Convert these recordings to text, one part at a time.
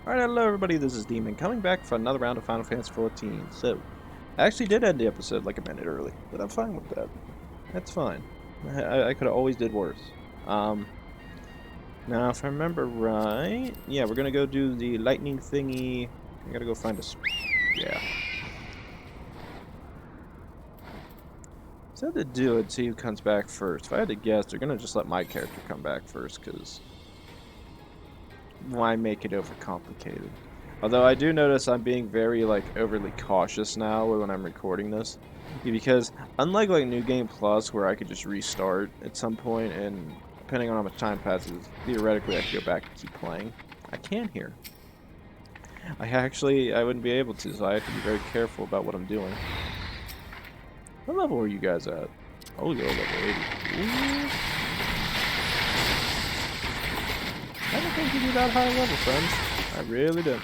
Alright, hello everybody, this is Demon, coming back for another round of Final Fantasy XIV. So, I actually did end the episode like a minute early, but I'm fine with that. That's fine. I could have always did worse. Now if I remember right, yeah, we're gonna go do the lightning thingy. I gotta go find a... yeah. So to do it, see who comes back first. If I had to guess, they're gonna just let my character come back first, because... why make it overcomplicated? Although I do notice I'm being very, overly cautious now when I'm recording this. Because, unlike, New Game Plus, where I could just restart at some point, and depending on how much time passes, theoretically I could go back and keep playing. I can here. I wouldn't be able to, so I have to be very careful about what I'm doing. What level are you guys at? Oh, you're level 80. Ooh. I don't think you're that high level, friends. I really do.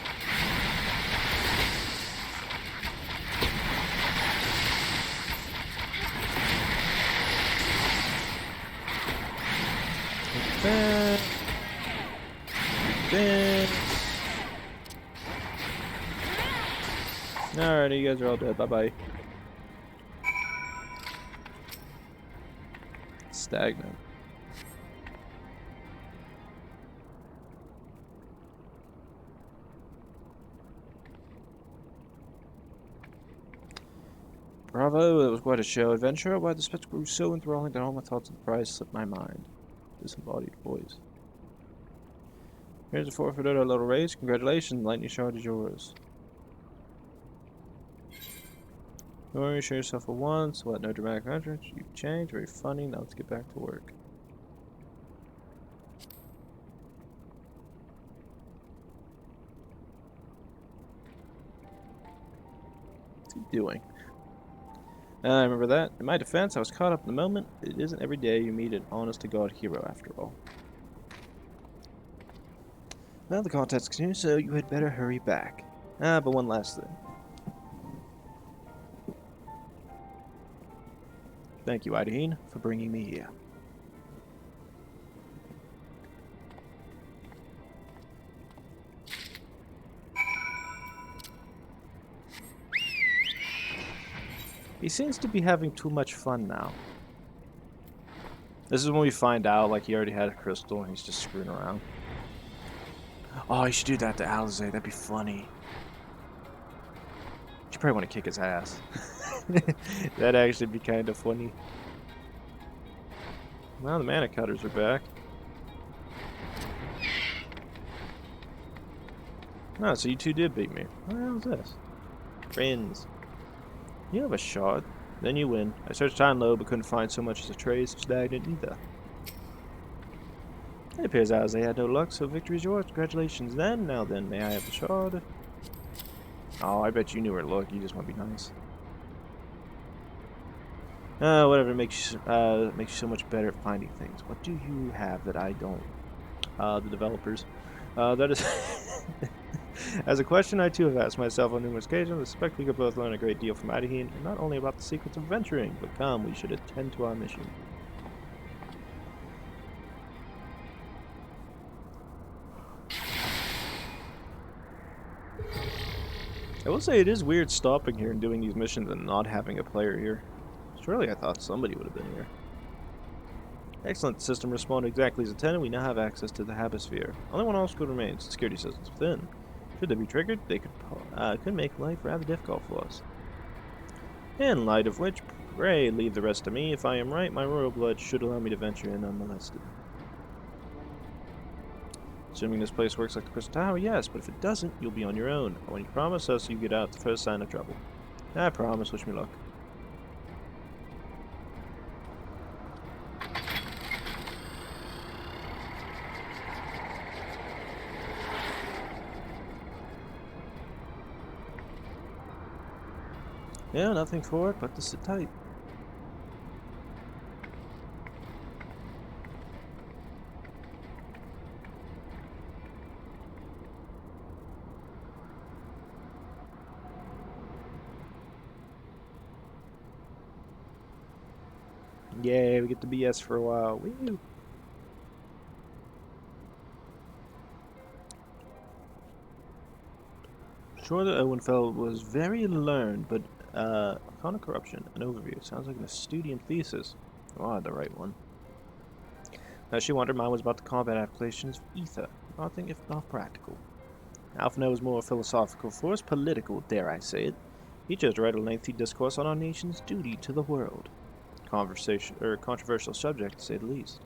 Alright, you guys are all dead. Bye-bye. Stagnant. Bravo, it was quite a show. Adventure. Why the spectacle grew so enthralling that all my thoughts of the prize slipped my mind. Disembodied voice. Here's a forfeit at our little race. Congratulations, lightning shard is yours. Don't worry, show yourself at once. What, no dramatic entrance? You've changed. Very funny. Now let's get back to work. What's he doing? I remember that. In my defense, I was caught up in the moment. It isn't every day you meet an honest-to-God hero, after all. Well, the contest continues, so you had better hurry back. But one last thing. Thank you, Hydaelyn, for bringing me here. He seems to be having too much fun now. This is when we find out, he already had a crystal and he's just screwing around. Oh, you should do that to Eorzeea. That'd be funny. You probably want to kick his ass. That'd actually be kind of funny. Well, the mana cutters are back. Oh, so you two did beat me. What the hell is this? Friends. You have a shard. Then you win. I searched high and low, but couldn't find so much as a trace of stagnant either. It appears Eorzeea had no luck, so victory is yours. Congratulations then. Now then, may I have the shard? Oh, I bet you knew where to look. You just want to be nice. Whatever makes you so much better at finding things. What do you have that I don't? The developers. That is... As a question I too have asked myself on numerous occasions, I suspect we could both learn a great deal from Hydaelyn, and not only about the secrets of venturing, but come, we should attend to our mission. I will say it is weird stopping here and doing these missions and not having a player here. Surely I thought somebody would have been here. Excellent. The system responded exactly as intended. We now have access to the Habisphere. Only one obstacle remains. Security systems within. Should they be triggered, they could make life rather difficult for us. In light of which, pray leave the rest to me. If I am right, my royal blood should allow me to venture in unmolested. Assuming this place works like the Crystal Tower, yes, but if it doesn't, you'll be on your own. When you promise us, you get out the first sign of trouble. I promise. Wish me luck. Yeah, nothing for it but to sit tight. Yay, we get to BS for a while. Woo! Sure that Owenfeld was very learned, but Arcana Corruption, an overview. Sounds like an Estudian thesis. Oh, I had the right one. As she wondered, mine was about the combat applications of ether. Nothing if not practical. Alphino was more philosophical, for us political, dare I say it. He chose to write a lengthy discourse on our nation's duty to the world. Controversial subject, to say the least.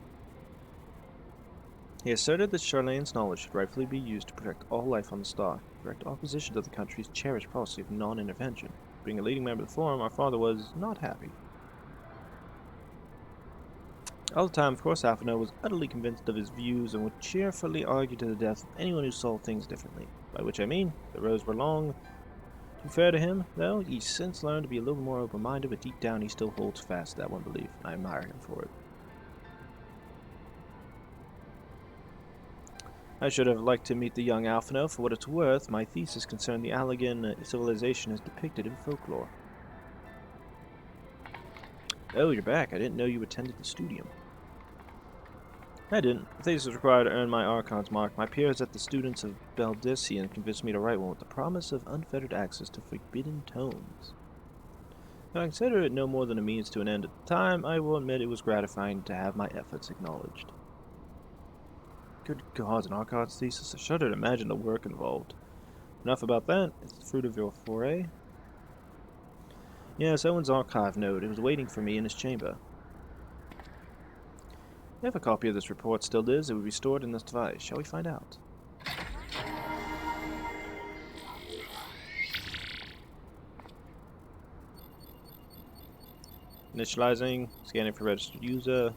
He asserted that Charlene's knowledge should rightfully be used to protect all life on the star, direct opposition to the country's cherished policy of non-intervention. Being a leading member of the Forum, our father was not happy. All the time, of course, Alphino was utterly convinced of his views and would cheerfully argue to the death with anyone who saw things differently. By which I mean, the roads were long. To be fair to him, though, he's since learned to be a little more open-minded, but deep down he still holds fast to that one belief, and I admire him for it. I should have liked to meet the young Alphino. For what it's worth, my thesis concerned the Allegan civilization as depicted in folklore. Oh, you're back. I didn't know you attended the studium. I didn't. The thesis was required to earn my Archon's mark. My peers at the Students of Baldician convinced me to write one with the promise of unfettered access to forbidden tomes. Though I consider it no more than a means to an end at the time, I will admit it was gratifying to have my efforts acknowledged. Good God, an Archon's thesis? I shudder to imagine the work involved. Enough about that. It's the fruit of your foray. Yes, Owen's archive note. It was waiting for me in his chamber. If a copy of this report still is, it would be stored in this device. Shall we find out? Initializing. Scanning for registered user.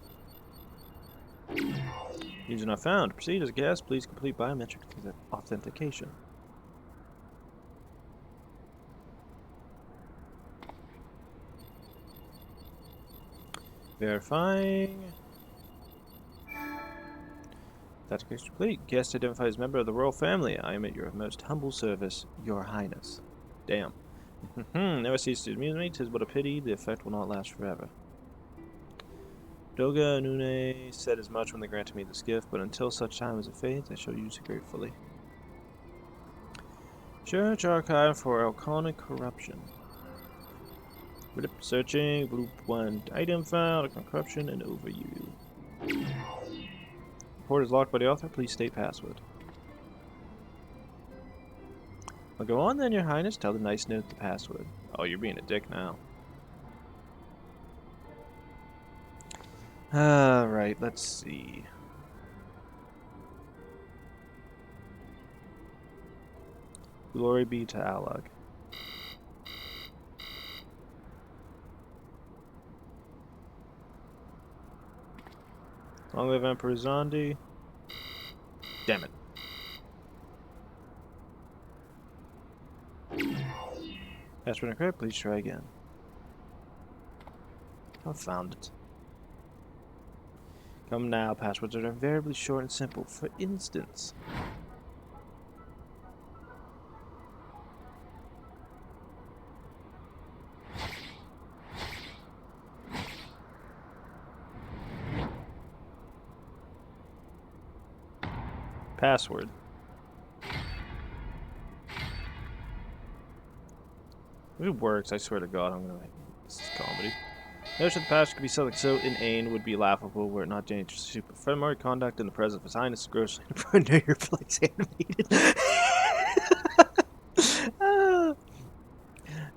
User not found. Proceed as a guest. Please complete biometric authentication. Verifying. Authentication complete. Guest identified as member of the royal family. I am at your most humble service, your highness. Damn. Never cease to amuse me. 'Tis but a pity the effect will not last forever. Doga Nune said as much when they granted me this gift, but until such time as it fades, I shall use it gratefully. Church archive for Arcana Corruption. Searching, Bloop 1 item found, Arcana Corruption, and overview. Report is locked by the author, please state password. Well, go on then, your highness, tell the nice note the password. Oh, you're being a dick now. Alright, let's see. Glory be to Allag. Long live Emperor Zondi. Damn it. Password incorrect, please try again. I found it. Come now, passwords are invariably short and simple. For instance, password. If it works, I swear to God, I'm gonna make this is comedy. Notion the password could be something so inane would be laughable were it not dangerous. Superfemory conduct in the presence of His Highness grossly know your place animated.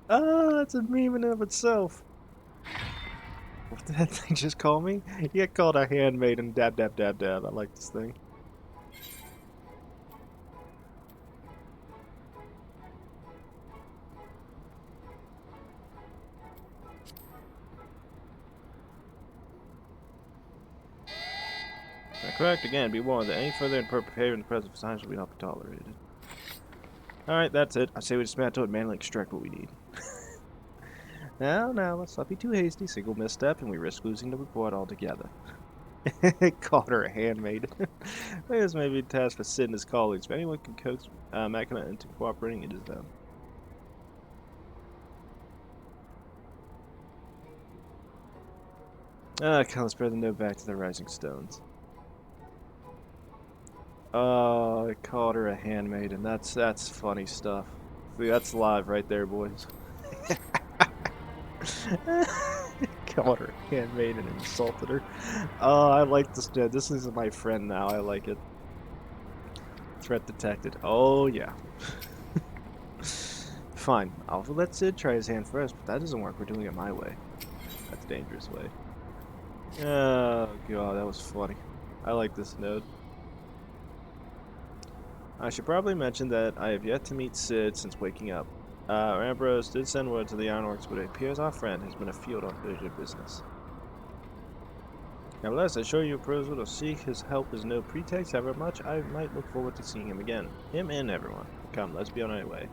That's a meme in and of itself. What did that thing just call me? You get called a handmaid and dab dab dab dab. I like this thing. Correct, again, be warned that any further inappropriate behavior in the presence of signs will not be tolerated. Alright, that's it. I say we dismantle and manually extract what we need. Now, let's not be too hasty. Single misstep and we risk losing the report altogether. Called her a handmaid. This may be a task for Sid and his colleagues. If anyone can coax Makina into cooperating, it is them. Let's spread the note back to the Rising Stones. Oh, I called her a handmaid, and that's funny stuff. See, that's live right there, boys. Called her handmaiden and insulted her. Oh, I like this. This is my friend now. I like it. Threat detected. Oh, yeah. Fine. I'll let Zhed try his hand first, but that doesn't work. We're doing it my way. That's a dangerous way. Oh, God, that was funny. I like this node. I should probably mention that I have yet to meet Zhed since waking up. Ambrose did send word to the Ironworks, but it appears our friend has been afield on urgent business. Nevertheless, I assure you, proposal to seek his help is no pretext, however much I might look forward to seeing him again. Him and everyone. Come, let's be on our way.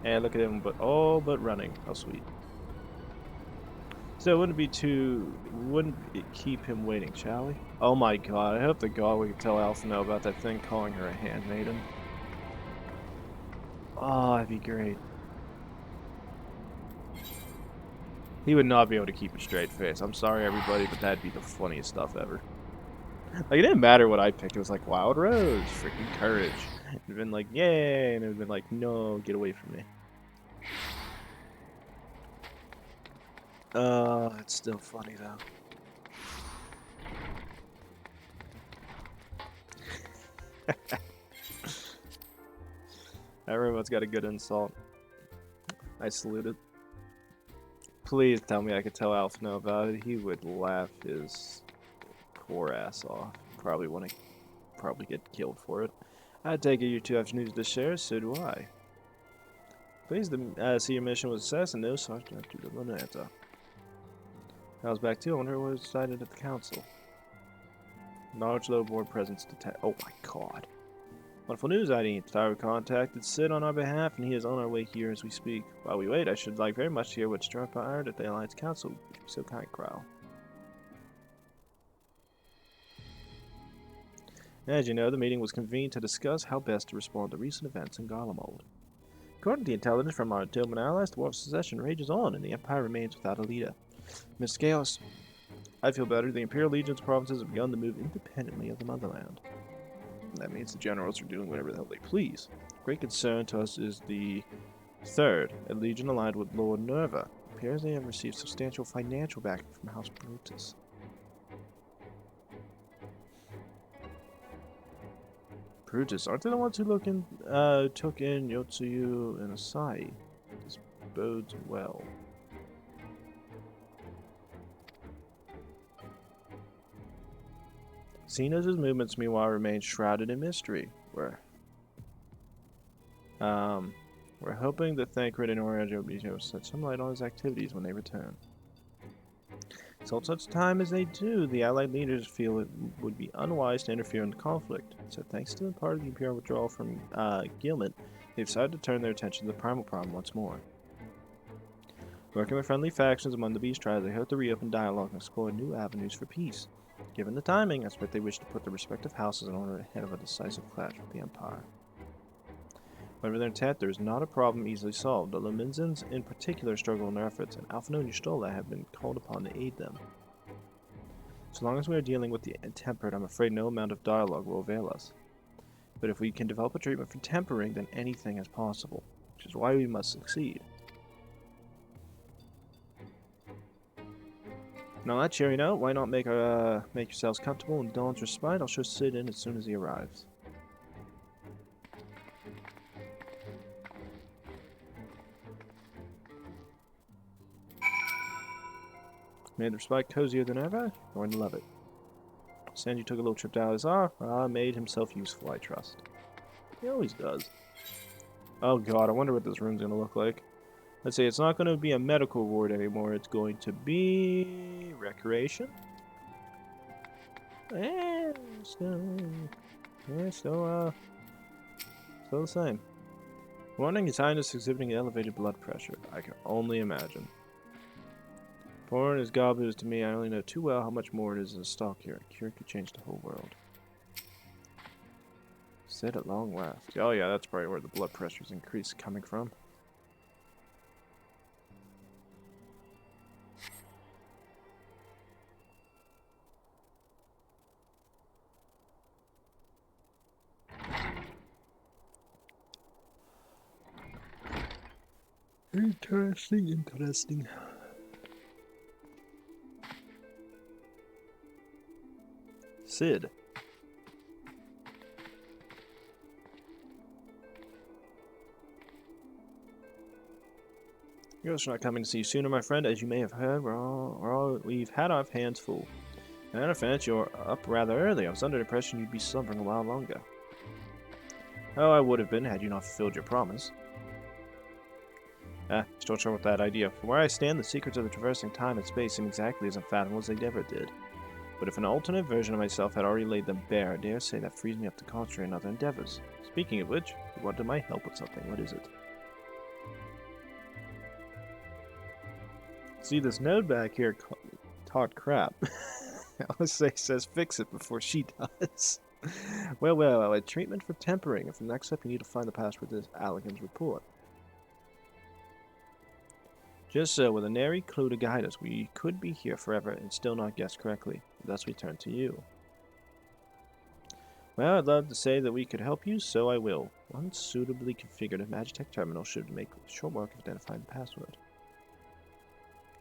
And look at him, but all but running. How sweet. So it wouldn't it keep him waiting, shall we? Oh my god, I hope to god we can tell Alpha know about that thing calling her a handmaiden. Oh, that'd be great. He would not be able to keep a straight face. I'm sorry, everybody, but that'd be the funniest stuff ever. Like, it didn't matter what I picked. It was like, Wild Rose, freaking courage. It'd have been like, yay, and it would have been like, no, get away from me. It's still funny, though. Everyone's got a good insult. I salute it. Please tell me I could tell Alf no about it. He would laugh his poor ass off. Probably get killed for it. I take it you two have news to share, so do I. Pleased to see your mission was a success and no such to the Bonanza. I was back too. I wonder what was decided at the council. Knowledge low board presence detect. Oh my god. Wonderful news, ID. Tower contacted Zhed on our behalf, and he is on our way here as we speak. While we wait, I should like very much to hear what transpired at the Alliance Council. Would you be so kind, Crow? As you know, the meeting was convened to discuss how best to respond to recent events in Garlemald. According to the intelligence from our Tillman allies, the war of secession rages on, and the Empire remains without a leader. Mr. Chaos, I feel better. The Imperial Legion's provinces have begun to move independently of the motherland. That means the generals are doing whatever the hell they please. Great concern to us is the third, a legion allied with Lord Nerva. It appears they have received substantial financial backing from House Brutus. Brutus, aren't they the ones who took in Yotsuyu and Asai? This bodes well. Xenos' movements, meanwhile, remain shrouded in mystery. We're hoping that Thancred and Eorzea will be able to set some light on his activities when they return. Until such time as they do, the Allied leaders feel it would be unwise to interfere in the conflict. So thanks to the part of the Imperial withdrawal from Gilman, they've decided to turn their attention to the primal problem once more. Working with friendly factions among the Beast Tribes, they hope to reopen dialogue and explore new avenues for peace. Given the timing, I suspect they wish to put their respective houses in order ahead of a decisive clash with the Empire. Whatever their intent, there is not a problem easily solved. The Luminzans, in particular, struggle in their efforts, and Alphino and Y'shtola have been called upon to aid them. So long as we are dealing with the intemperate, I'm afraid no amount of dialogue will avail us. But if we can develop a treatment for tempering, then anything is possible, which is why we must succeed. Now, on that cheery note, why not make yourselves comfortable in Dawn's respite? I'll show Zhed in as soon as he arrives. Made the respite cozier than ever? You're going to love it. Sanji took a little trip down his made himself useful, I trust. He always does. Oh god, I wonder what this room's gonna look like. Let's see, it's not going to be a medical ward anymore. It's going to be recreation. And still the same. Warning, His Highness exhibiting elevated blood pressure. I can only imagine. Foreign as Gabu is to me, I only know too well how much more it is in stock here. A cure could change the whole world. Zhed at long last. Oh yeah, that's probably where the blood pressure's increased coming from. Interesting, interesting. Sid. Yours not coming to see you sooner, my friend. As you may have heard, we've had our hands full. Matter of fact, you're up rather early. I was under the impression you'd be slumbering a while longer. Oh, I would have been had you not fulfilled your promise. Still sure with that idea. From where I stand, the secrets of the traversing time and space seem exactly as unfathomable as they ever did. But if an alternate version of myself had already laid them bare, I dare say that frees me up to concentrate on other endeavors. Speaking of which, you wanted my help with something. What is it? See, this node back here taught crap. I always say says fix it before she does. Well, a treatment for tempering. If the next step you need to find the password to this Alligan's report. Just so, with a nary clue to guide us, we could be here forever and still not guess correctly. Thus we turn to you. Well, I'd love to say that we could help you, so I will. One suitably configured Magitech terminal should make short work of identifying the password.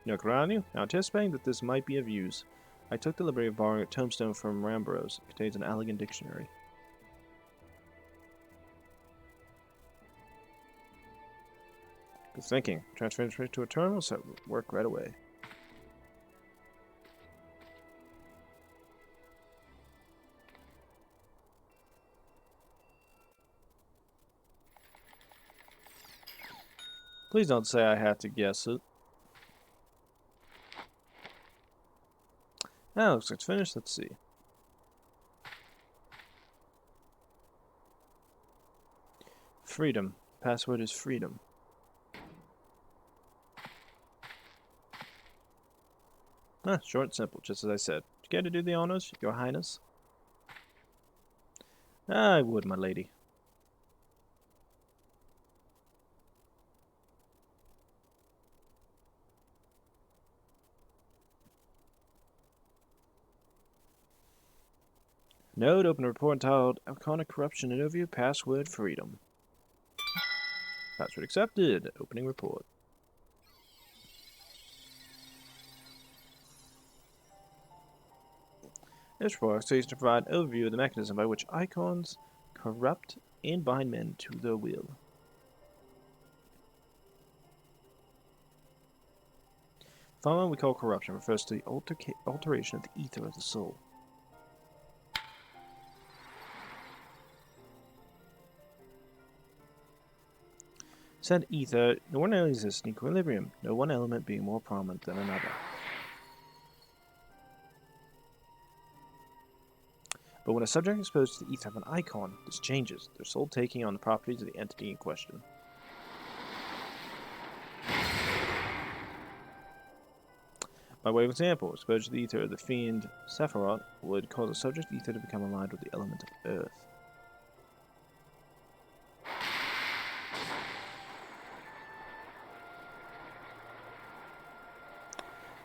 Look around you. Now, anticipating that this might be of use, I took the liberty of borrowing a tombstone from Rambros. It contains an elegant dictionary. Good thinking. Transfer it to a terminal, so it will work right away. Please don't say I had to guess it. Ah, looks like it's finished. Let's see. Freedom. Password is freedom. Short and simple, just as I said. Did you care to do the honors, Your Highness? I would, my lady. Node, open a report entitled Iconic Corruption and Overview, Password Freedom. Password accepted. Opening report. This report seeks to provide an overview of the mechanism by which icons corrupt and bind men to their will. The phenomenon we call corruption refers to the alteration of the ether of the soul. Said ether ordinarily exists in equilibrium, no one element being more prominent than another. But when a subject is exposed to the ether of an icon, this changes, their soul taking on the properties of the entity in question. By way of example, exposure to the ether of the fiend Sephiroth would cause a subject's ether to become aligned with the element of earth.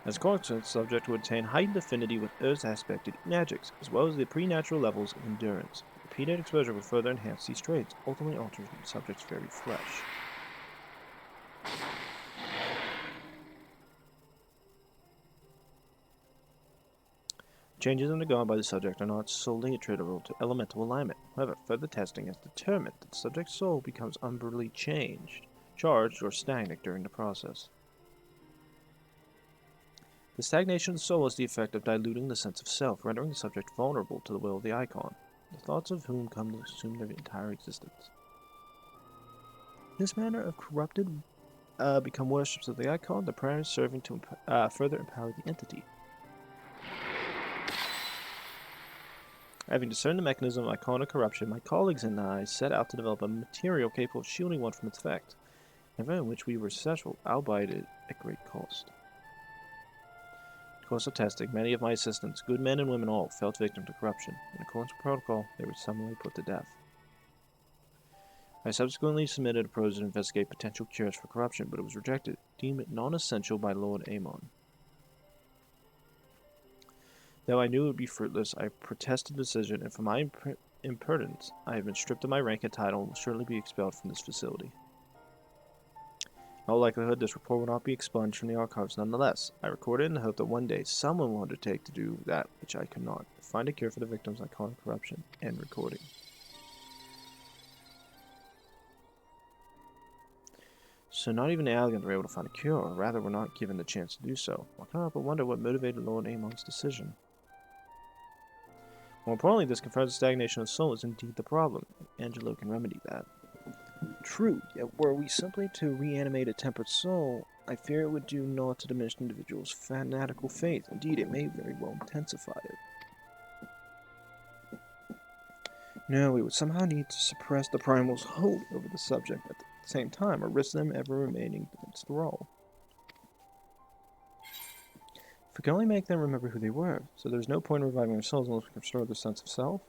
As a consequence, the subject would attain heightened affinity with Earth's aspected magics, as well as the preternatural levels of endurance. Repeated exposure would further enhance these traits, ultimately altering the subject's very flesh. Changes undergone by the subject are not solely attributable to elemental alignment. However, further testing has determined that the subject's soul becomes unbrutally charged, or stagnant during the process. The stagnation of the soul has the effect of diluting the sense of self, rendering the subject vulnerable to the will of the icon, the thoughts of whom come to assume their entire existence. This manner of corrupted become worships of the icon, the prayers serving to further empower the entity. Having discerned the mechanism of iconic corruption, my colleagues and I set out to develop a material capable of shielding one from its effect, an event in which we were successful, albeit at great cost. In the course of testing, many of my assistants, good men and women all, fell victim to corruption. In accordance with protocol, they were summarily put to death. I subsequently submitted a proposal to investigate potential cures for corruption, but it was rejected, deemed non-essential by Lord Amon. Though I knew it would be fruitless, I protested the decision, and for my impertinence, I have been stripped of my rank and title and will shortly be expelled from this facility. all likelihood, this report will not be expunged from the archives nonetheless. I record it in the hope that one day someone will undertake to do that which I cannot. Find a cure for the victims of iconic corruption. End recording. So not even the Allians were able to find a cure, or rather were not given the chance to do so. I cannot but wonder what motivated Lord Amon's decision. More importantly, this confirms the stagnation of soul is indeed the problem. Angelo can remedy that. True, yet were we simply to reanimate a tempered soul, I fear it would do naught to diminish an individual's fanatical faith. Indeed, it may very well intensify it. No, we would somehow need to suppress the primals wholly over the subject at the same time, or risk them ever remaining in its thrall. If we can only make them remember who they were, so there's no point in reviving their souls unless we can restore their sense of self.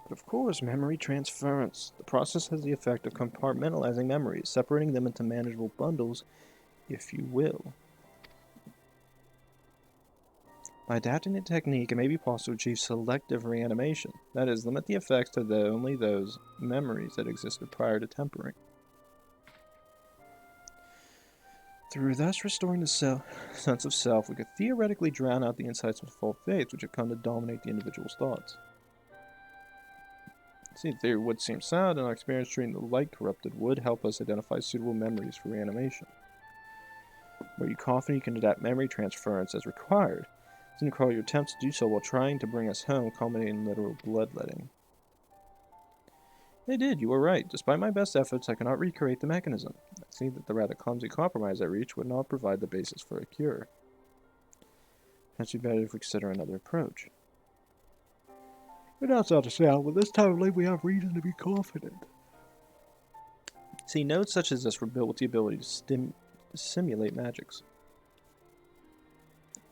But of course, memory transference. The process has the effect of compartmentalizing memories, separating them into manageable bundles, if you will. By adapting the technique, it may be possible to achieve selective reanimation. That is, limit the effects to only those memories that existed prior to tempering. Through thus restoring the sense of self, we could theoretically drown out the insights of false faiths which have come to dominate the individual's thoughts. See, the theory would seem sound, and our experience treating the light corrupted would help us identify suitable memories for reanimation. Are you confident you can adapt memory transference as required? Didn't recall your attempts to do so while trying to bring us home, culminating in literal bloodletting. They did, you were right. Despite my best efforts, I cannot recreate the mechanism. I see that the rather clumsy compromise I reached would not provide the basis for a cure. Perhaps we better consider another approach. It does not sound, but this time of life we have reason to be confident. See, nodes such as this were built with the ability to simulate magics.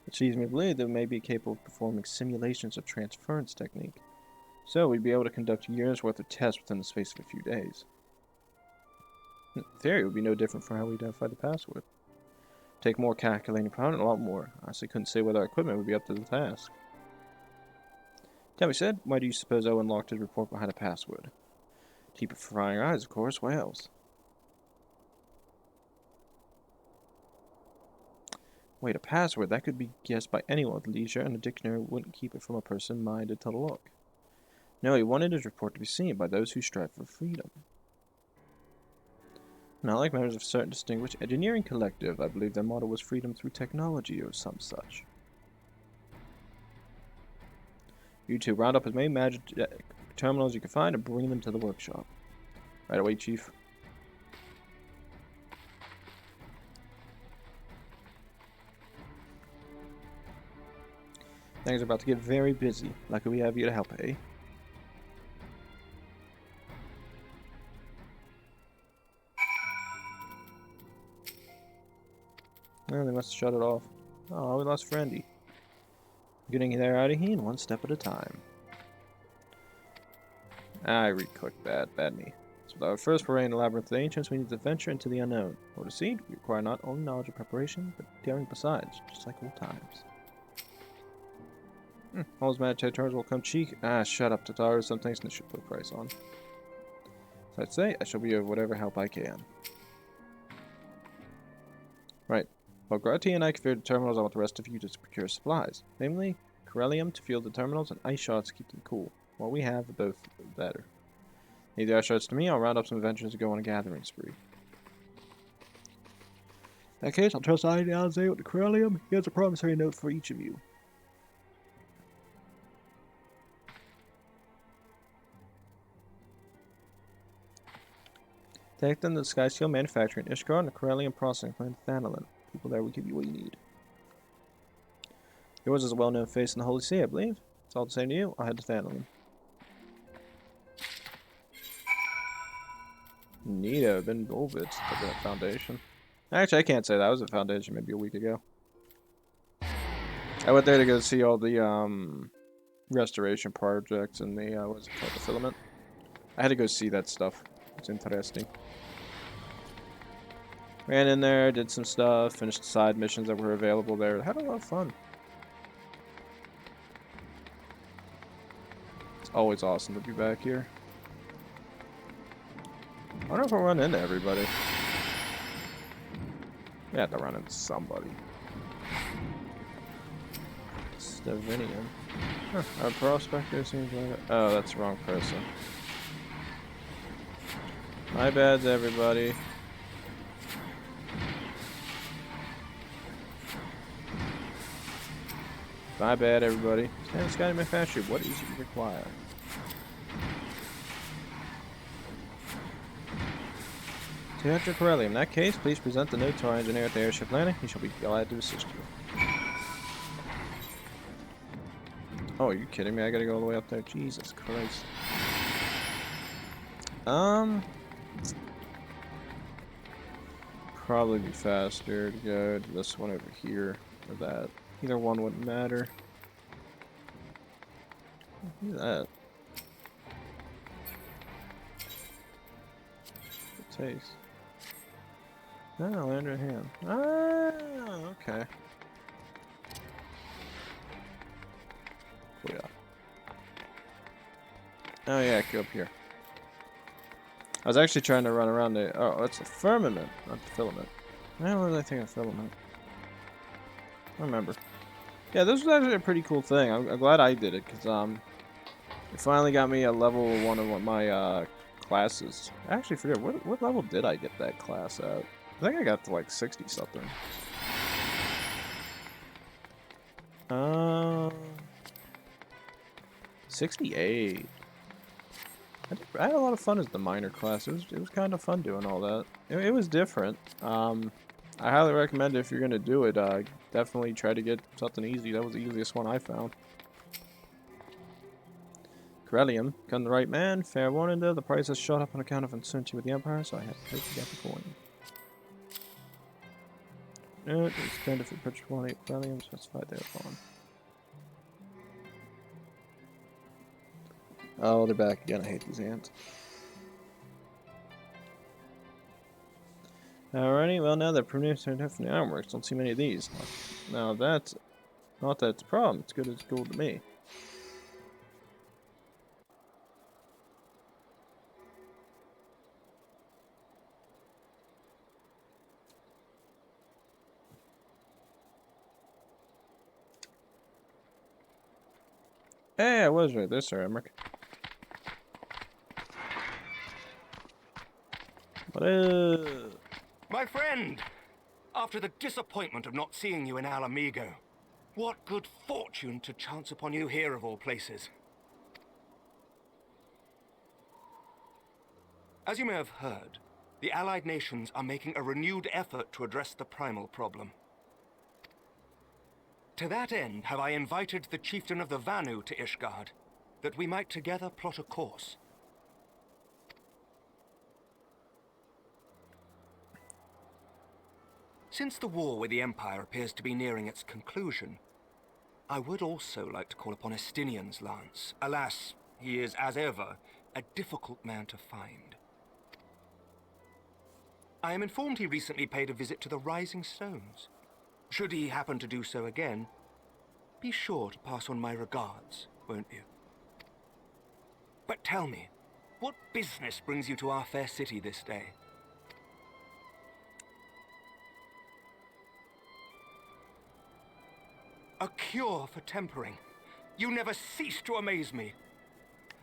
Which leads me to believe that we may be capable of performing simulations of transference technique. So we'd be able to conduct years' worth of tests within the space of a few days. In theory, it would be no different from how we identify the password. Take more calculating power and a lot more. I honestly couldn't say whether our equipment would be up to the task. Tell me, Zhed, why do you suppose Owen locked his report behind a password? To keep it from prying eyes, of course. Why else? Wait, a password? That could be guessed by anyone with leisure, and a dictionary wouldn't keep it from a person minded to look. No, he wanted his report to be seen by those who strive for freedom. Not like members of a certain distinguished engineering collective, I believe their motto was freedom through technology or some such. You two, round up as many magic terminals you can find and bring them to the workshop. Right away, Chief. Things are about to get very busy. Lucky we have you to help, eh? Oh, they must have shut it off. Oh, we lost Friendy. Getting there out of here one step at a time. I re-clicked that. Bad me. So with our first foray in the Labyrinth of the Ancients, we need to venture into the unknown. Or to seed, we require not only knowledge and preparation, but daring besides, just like old times. All those magic terms will come cheek. Ah, shut up, Tataru. Some things I should put a price on. So I'd say I shall be of whatever help I can. Right. While Grati and I configure the terminals, I want the rest of you to procure supplies. Namely, Corellium to fuel the terminals and ice shots to keep them cool. What we have, both the better. Leave the ice shots to me, I'll round up some adventurers to go on a gathering spree. In that case, I'll trust Hydaelyn with the Corellium. He has a promissory note for each of you. Take them to the Sky Seal Manufacturing in Ishgard and the Corellium Processing Plant in Hydaelyn. People there will give you what you need. Yours is a well-known face in the Holy See, I believe. It's all the same to you. I'll head to Hydaelyn. Neato, been over it to that foundation. Actually, I can't say that. I was at Foundation maybe a week ago. I went there to go see all the restoration projects and the what's it called, the filament. I had to go see that stuff. It's interesting. Ran in there, did some stuff, finished the side missions that were available there. Had a lot of fun. Always awesome to be back here. I wonder if I'll run into everybody. We have to run into somebody. Stevinian. Huh. Our prospector seems like... Oh, that's the wrong person. My bad, everybody. My bad, everybody. Stand Sky manufacturer. What is it require? To Dr. Corelli, in that case, please present the note to our engineer at the airship landing. He shall be glad to assist you. Oh, are you kidding me? I gotta go all the way up there. Jesus Christ. Probably be faster to go to this one over here or that. Either one wouldn't matter. Look at that. Good taste. Oh, land right hand. Ah, okay. Oh yeah. Oh yeah, go up here. I was actually trying to run around the... Oh, it's a firmament, not the filament. What did I think of filament? I don't remember. Yeah, this was actually a pretty cool thing. I'm glad I did it, because, it finally got me a level 1 of my, classes. I actually forget, what level did I get that class at? I think I got to, like, 60-something. 68. I had a lot of fun as the minor class. It was kind of fun doing all that. It was different. I highly recommend it if you're gonna do it. Definitely try to get something easy. That was the easiest one I found. Garlean, come the right man. Fair warning though, the price has shot up on account of uncertainty with the Empire, so I have to get the coin. No, it's kind of purchase 1-8 Garlean specified thereupon. Oh, they're back again. I hate these ants. Alrighty, well now that premiums are definitely ironworks, don't see many of these. Now that's not that it's a problem, it's good as gold to me. Hey, I was right there, Sir Emmerich. What My friend! After the disappointment of not seeing you in Alamigo, what good fortune to chance upon you here of all places. As you may have heard, the Allied nations are making a renewed effort to address the primal problem. To that end, have I invited the chieftain of the Vanu to Ishgard, that we might together plot a course. Since the war with the Empire appears to be nearing its conclusion, I would also like to call upon Estinian's lance. Alas, he is, as ever, a difficult man to find. I am informed he recently paid a visit to the Rising Stones. Should he happen to do so again, be sure to pass on my regards, won't you? But tell me, what business brings you to our fair city this day? A cure for tempering. You never cease to amaze me.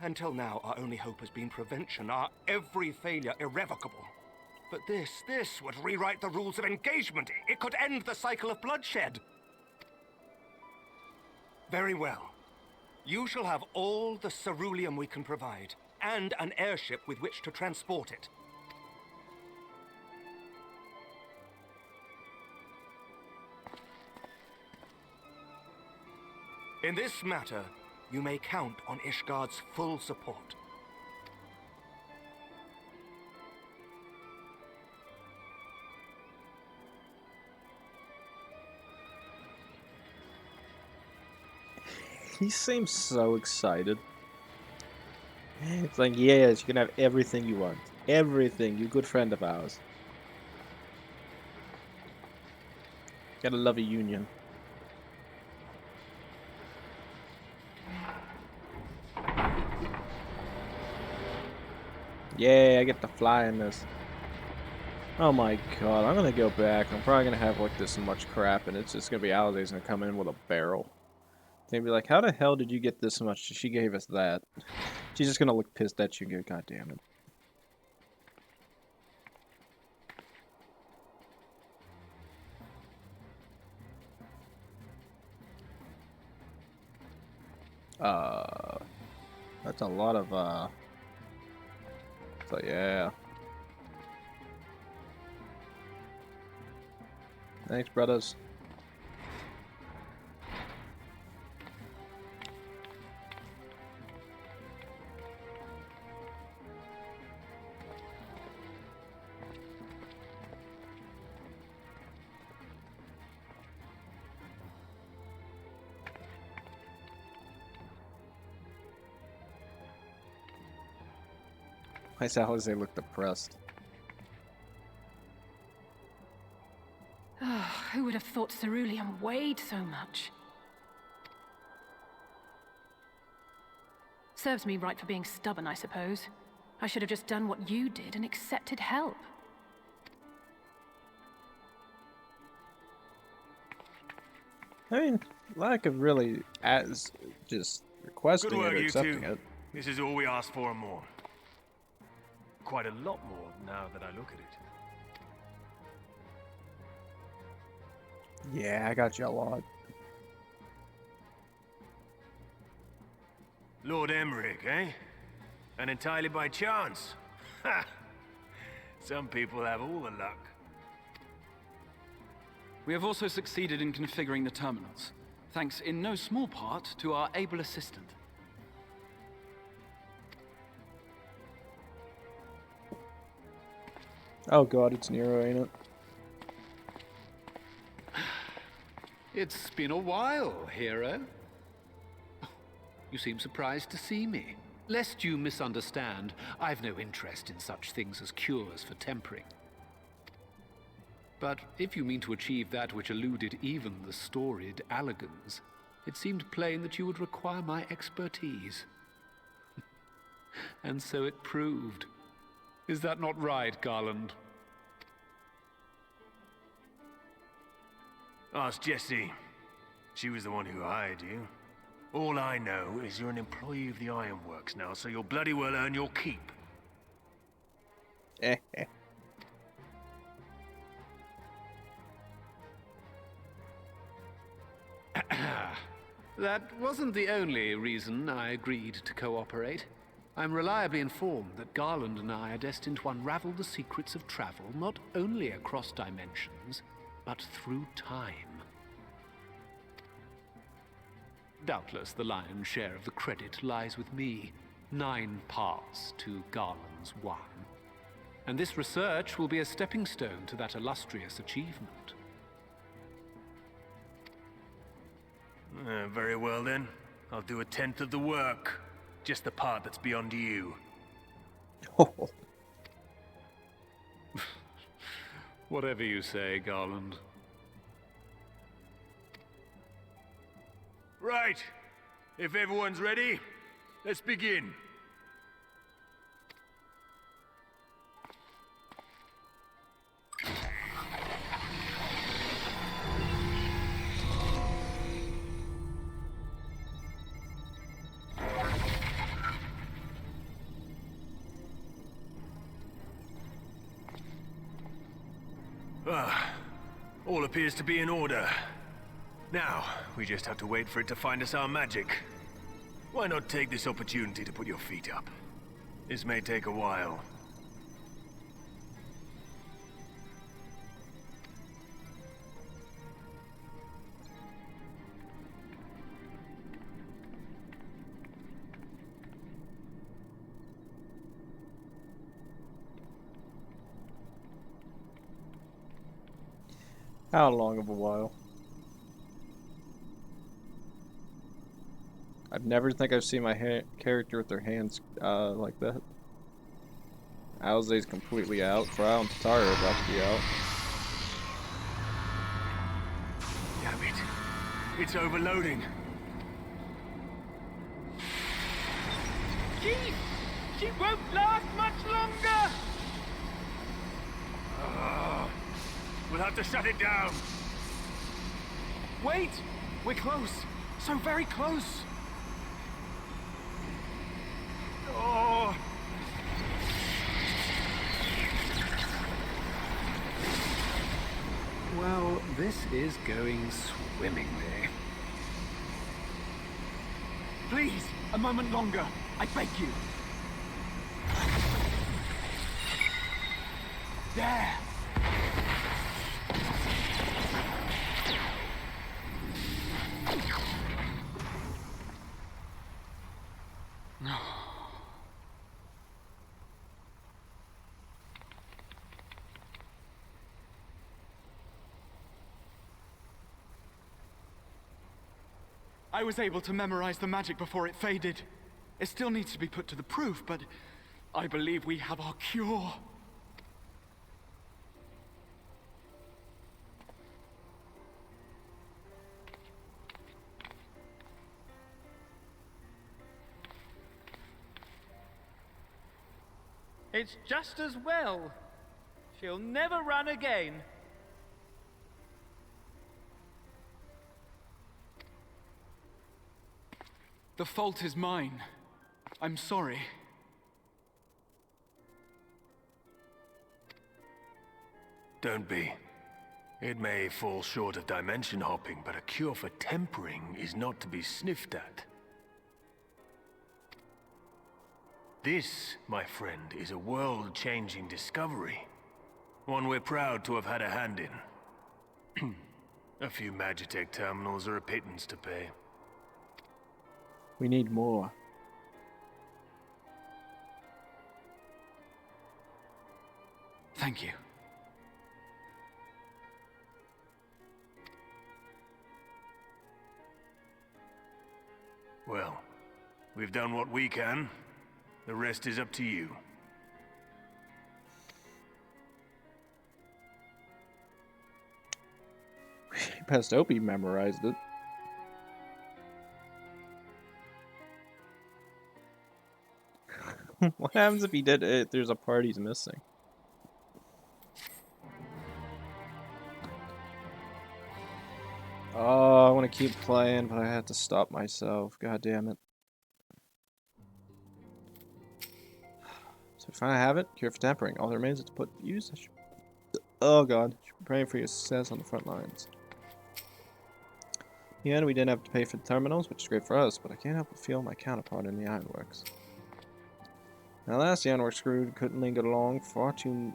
Until now, our only hope has been prevention, our every failure irrevocable. But this would rewrite the rules of engagement. It could end the cycle of bloodshed. Very well. You shall have all the ceruleum we can provide, and an airship with which to transport it. In this matter, you may count on Ishgard's full support. He seems so excited. It's like, yes, you can have everything you want. Everything, you good friend of ours. Gotta love a union. Yay, I get to fly in this. Oh my god, I'm gonna go back. I'm probably gonna have like this much crap, and it's just gonna be Aliday's gonna come in with a barrel. They'd be like, how the hell did you get this much? She gave us that. She's just gonna look pissed at you and go, god damn it. That's a lot of, so yeah. Thanks, brothers. My salads, they look depressed. Oh, who would have thought cerulean weighed so much? Serves me right for being stubborn, I suppose. I should have just done what you did and accepted help. I mean, lack of really as just requesting it or accepting it. This is all we asked for and more. Quite a lot more now that I look at it. Yeah, I got you a lot. Lord Emmerich, eh? And entirely by chance. Ha! Some people have all the luck. We have also succeeded in configuring the terminals, thanks in no small part to our able assistant. Oh god, it's Nero, ain't it? It's been a while, hero. You seem surprised to see me. Lest you misunderstand, I've no interest in such things as cures for tempering. But if you mean to achieve that which eluded even the storied Allagans, it seemed plain that you would require my expertise. And so it proved. Is that not right, Garland? Ask Jessie. She was the one who hired you. All I know is you're an employee of the Ironworks now, so you'll bloody well earn your keep. That wasn't the only reason I agreed to cooperate. I'm reliably informed that Garland and I are destined to unravel the secrets of travel not only across dimensions, but through time. Doubtless the lion's share of the credit lies with me. 9 parts to Garland's 1. And this research will be a stepping stone to that illustrious achievement. Very well then. I'll do 1/10 of the work. Just the part that's beyond you. Whatever you say, Garland. Right. If everyone's ready, let's begin. All appears to be in order. Now, we just have to wait for it to find us our magic. Why not take this opportunity to put your feet up? This may take a while. How long of a while? I've never think I've seen my character with their hands like that. Alzay's completely out. Frau and Tatara are about to be out. Damn it. It's overloading. She won't last much longer! We'll have to shut it down. Wait! We're close. So very close. Oh. Well, this is going swimmingly. Please, a moment longer. I beg you. There. I was able to memorize the magic before it faded. It still needs to be put to the proof, but I believe we have our cure. It's just as well. She'll never run again. The fault is mine. I'm sorry. Don't be. It may fall short of dimension hopping, but a cure for tempering is not to be sniffed at. This, my friend, is a world-changing discovery. One we're proud to have had a hand in. A few Magitech terminals are a pittance to pay. We need more. Thank you. Well, we've done what we can. The rest is up to you. Best hope he memorized it. What happens if he did it? There's a part he's missing. Oh, I want to keep playing, but I have to stop myself. God damn it. So we finally have it. Cure for tempering. All that remains is to put use. Oh god. Should be praying for your success on the front lines. Yeah, we didn't have to pay for the terminals, which is great for us, but I can't help but feel my counterpart in the ironworks. Now last the ironworks crew couldn't linger long, far too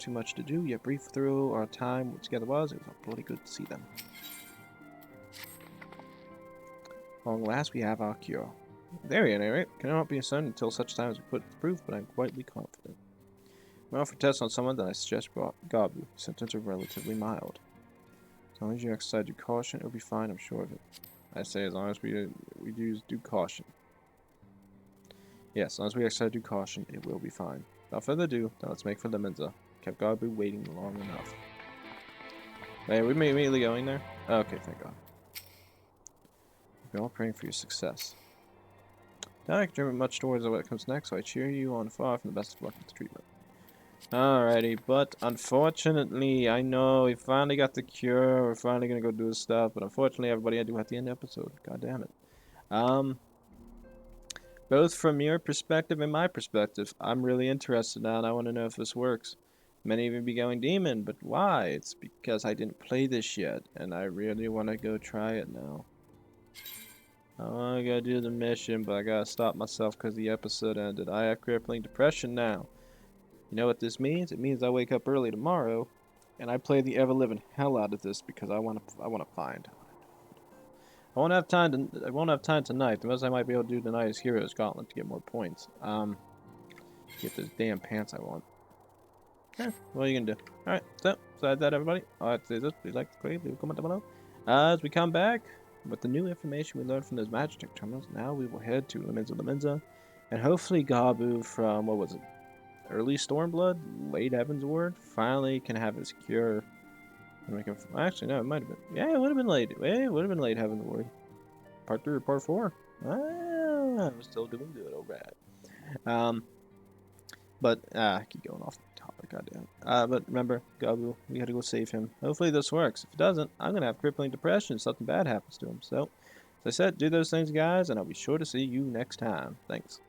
much to do, yet brief through our time together it was bloody good to see them. Long last we have our cure. There, at any rate, cannot be certain until such time as we put it to proof, but I'm quietly confident. When I offer tests on someone, then I suggest Gabu. Symptoms are relatively mild. As long as you exercise due caution, it'll be fine, I'm sure of it. I say as long as we use due caution. Yes, as long as we exercise due caution, it will be fine. Without further ado, now let's make for the Minza. Kept Gabu waiting long enough. Wait, are we immediately going there? Okay, thank God. We're all praying for your success. Now I can dream much towards what comes next, so I cheer you on far from the best of luck with the treatment. Alrighty, but unfortunately, I know we finally got the cure, we're finally gonna go do this stuff, but unfortunately everybody had to at the end of the episode. God damn it. Both from your perspective and my perspective, I'm really interested now and I want to know if this works. Many even be going demon, but why? It's because I didn't play this yet, and I really want to go try it now. I want to go do the mission, but I gotta stop myself because the episode ended. I have crippling depression now. You know what this means? It means I wake up early tomorrow, and I play the ever-living hell out of this because I want to find. I won't have time tonight. The most I might be able to do tonight is Heroes Gauntlet to get more points. Get those damn pants I want. What are you gonna do? Alright, so besides that, everybody, I'd say this. Please like, leave a comment down below. As we come back with the new information we learned from those Magitech terminals, now we will head to Leminza, and hopefully Gabu from, what was it? Early Stormblood? Late Heavensward? Finally can have his cure. Actually, no, it might have been. Yeah, it would have been late. It would have been late Heavensward. Part 3 or Part 4? I'm still doing good, alright. But, I keep going off the topic, goddamn. But remember, Gabu, we gotta go save him. Hopefully this works. If it doesn't, I'm gonna have crippling depression if something bad happens to him. So, as I said, do those things, guys, and I'll be sure to see you next time. Thanks.